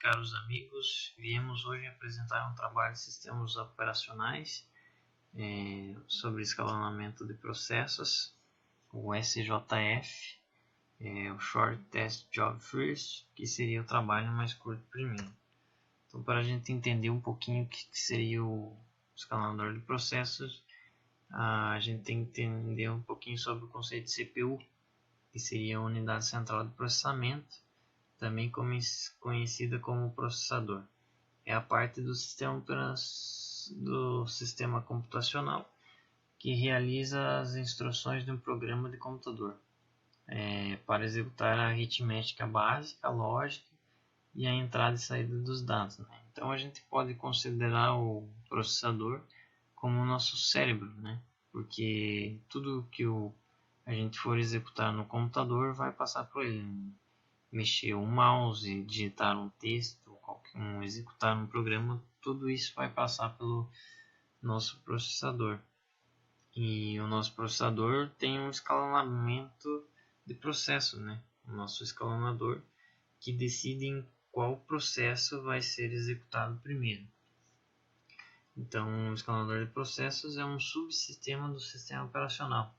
caros amigos. Viemos hoje apresentar um trabalho de sistemas operacionais sobre escalonamento de processos, o SJF, o Short Test Job First, que seria o trabalho mais curto primeiro. Então, para a gente entender um pouquinho o que seria o escalonador de processos, a gente tem que entender um pouquinho sobre o conceito de CPU, que seria a unidade central de processamento, também conhecida como processador. É a parte do sistema computacional que realiza as instruções de um programa de computador para executar a aritmética básica, a lógica e a entrada e saída dos dados, né? Então a gente pode considerar o processador como o nosso cérebro, né? Porque tudo que a gente for executar no computador vai passar por ele. Mexer o mouse, digitar um texto, executar um programa, tudo isso vai passar pelo nosso processador. E o nosso processador tem um escalonamento de processo, né? O nosso escalonador que decide em qual processo vai ser executado primeiro. Então, o escalonador de processos é um subsistema do sistema operacional.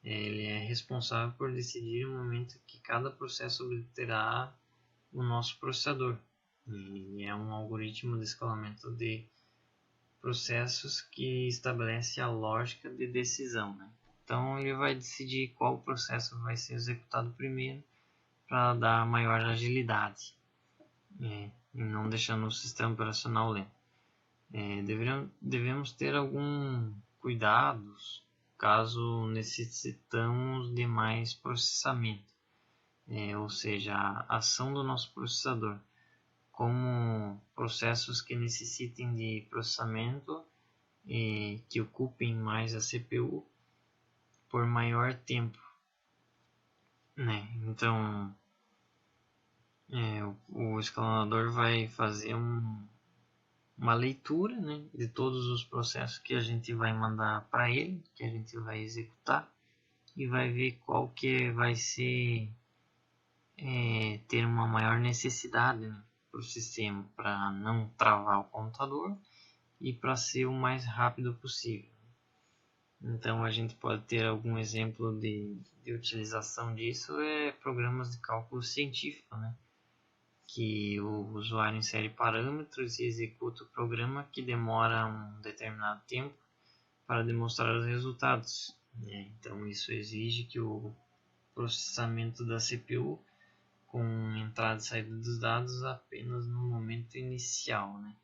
Ele é responsável por decidir o momento que cada processo obterá o nosso processador. Ele é um algoritmo de escalamento de processos que estabelece a lógica de decisão, né? Então ele vai decidir qual processo vai ser executado primeiro para dar maior agilidade, e não deixando o sistema operacional lento. Devemos ter alguns cuidados caso necessitamos de mais processamento, ou seja, a ação do nosso processador, como processos que necessitem de processamento que ocupem mais a CPU por maior tempo, né? Então, o escalonador vai fazer uma leitura, né, de todos os processos que a gente vai mandar para ele, que a gente vai executar, e vai ver qual que vai ser ter uma maior necessidade, né, para o sistema, para não travar o computador e para ser o mais rápido possível. Então a gente pode ter algum exemplo de utilização disso, programas de cálculo científico, né? Que o usuário insere parâmetros e executa o programa que demora um determinado tempo para demonstrar os resultados. Então isso exige que o processamento da CPU com entrada e saída dos dados apenas no momento inicial, né?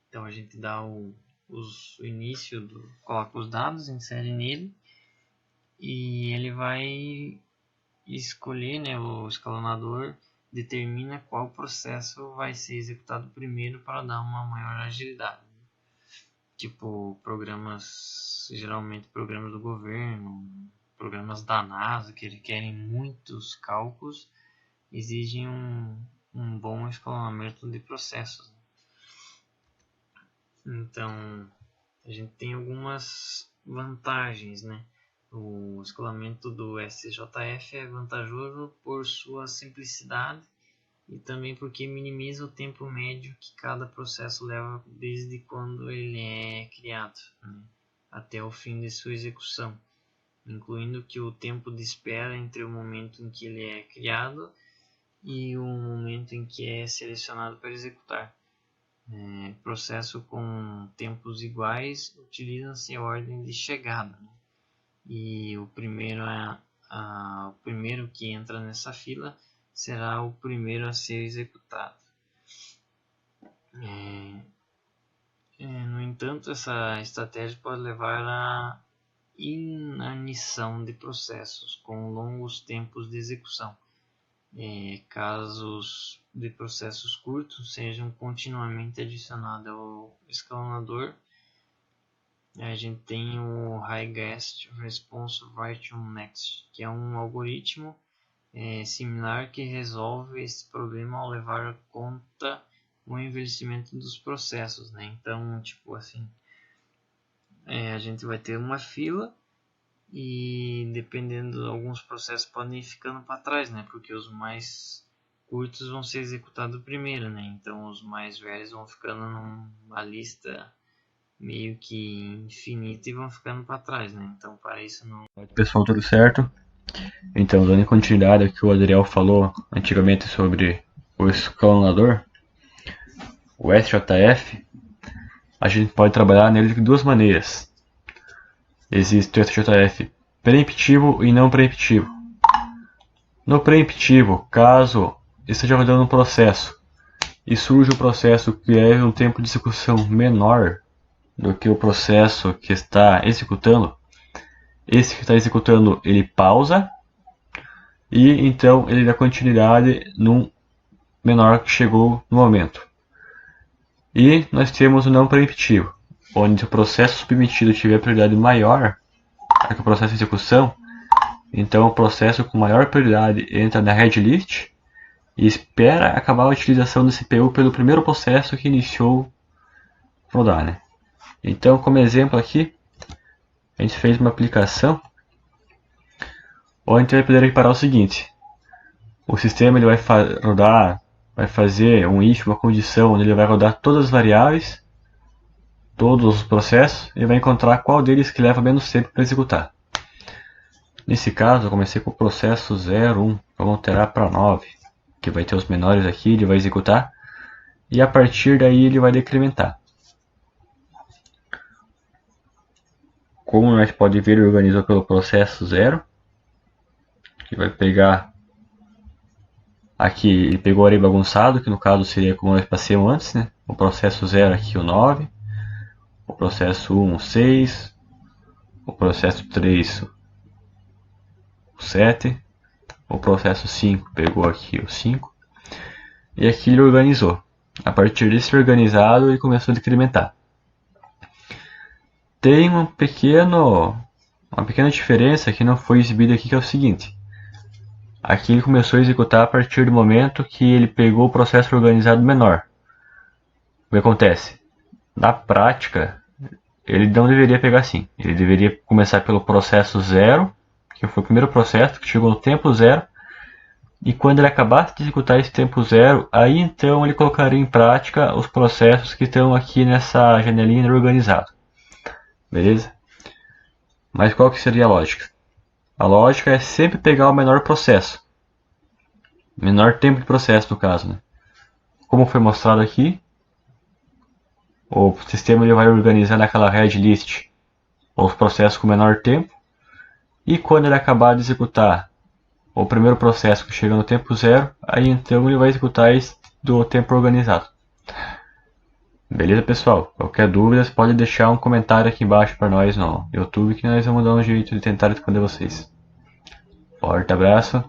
Então a gente dá o início, coloca os dados, insere nele e ele vai escolher, né, o escalonador determina qual processo vai ser executado primeiro para dar uma maior agilidade. Tipo geralmente programas do governo, programas da NASA que requerem muitos cálculos, exigem um bom escalonamento de processos. Então, a gente tem algumas vantagens, né? O escalamento do SJF é vantajoso por sua simplicidade e também porque minimiza o tempo médio que cada processo leva desde quando ele é criado, né, até o fim de sua execução, incluindo que o tempo de espera entre o momento em que ele é criado e o momento em que é selecionado para executar. Processo com tempos iguais utilizam-se a ordem de chegada, né? E o primeiro que entra nessa fila será o primeiro a ser executado. No entanto, essa estratégia pode levar à inanição de processos com longos tempos de execução. Casos de processos curtos sejam continuamente adicionados ao escalonador. A gente tem o Highest Response Return Next, que é um algoritmo similar que resolve esse problema ao levar em conta o envelhecimento dos processos, né? Então, tipo assim, a gente vai ter uma fila e dependendo, alguns processos podem ir ficando para trás, né? Porque os mais curtos vão ser executados primeiro, né? Então os mais velhos vão ficando numa lista meio que infinita e vão ficando para trás, né? Então para isso não... Pessoal, tudo certo? Então, dando continuidade ao que o Adriel falou antigamente sobre o escalonador, o SJF, a gente pode trabalhar nele de duas maneiras. Existe o SJF preemptivo e não preemptivo. No preemptivo, caso esteja rodando um processo e surge um processo que leve um tempo de execução menor do que o processo que está executando, esse que está executando ele pausa e então ele dá continuidade num menor que chegou no momento. E nós temos o não preemptivo, onde o processo submetido tiver prioridade maior do que o processo de execução, então o processo com maior prioridade entra na head list e espera acabar a utilização do CPU pelo primeiro processo que iniciou rodar, né? Então, como exemplo aqui, a gente fez uma aplicação onde a gente vai poder reparar o seguinte: o sistema ele vai fazer um if, uma condição onde ele vai rodar todas as variáveis, todos os processos, e vai encontrar qual deles que leva menos tempo para executar. Nesse caso, eu comecei com o processo 01, vamos alterar para 9, que vai ter os menores aqui, ele vai executar, e a partir daí ele vai decrementar. Como nós pode ver, ele organizou pelo processo 0, que vai pegar aqui, ele pegou o array bagunçado, que no caso seria como nós passamos antes, né? O processo 0 aqui o 9, o processo 1 o 6, o processo 3 o 7, o processo 5 pegou aqui o 5, e aqui ele organizou. A partir desse organizado ele começou a decrementar. Tem uma pequena diferença que não foi exibida aqui, que é o seguinte: aqui ele começou a executar a partir do momento que ele pegou o processo organizado menor. O que acontece? Na prática, ele não deveria pegar assim. Ele deveria começar pelo processo 0, que foi o primeiro processo que chegou no tempo 0, e quando ele acabasse de executar esse tempo 0, aí então ele colocaria em prática os processos que estão aqui nessa janelinha de organizado. Beleza? Mas qual que seria a lógica? A lógica é sempre pegar o menor processo. Menor tempo de processo, no caso, né? Como foi mostrado aqui, o sistema ele vai organizar naquela head list os processos com menor tempo. E quando ele acabar de executar o primeiro processo que chega no tempo 0, aí então ele vai executar esse do tempo organizado. Beleza, pessoal? Qualquer dúvida, você pode deixar um comentário aqui embaixo para nós no YouTube, que nós vamos dar um jeito de tentar responder vocês. Forte abraço.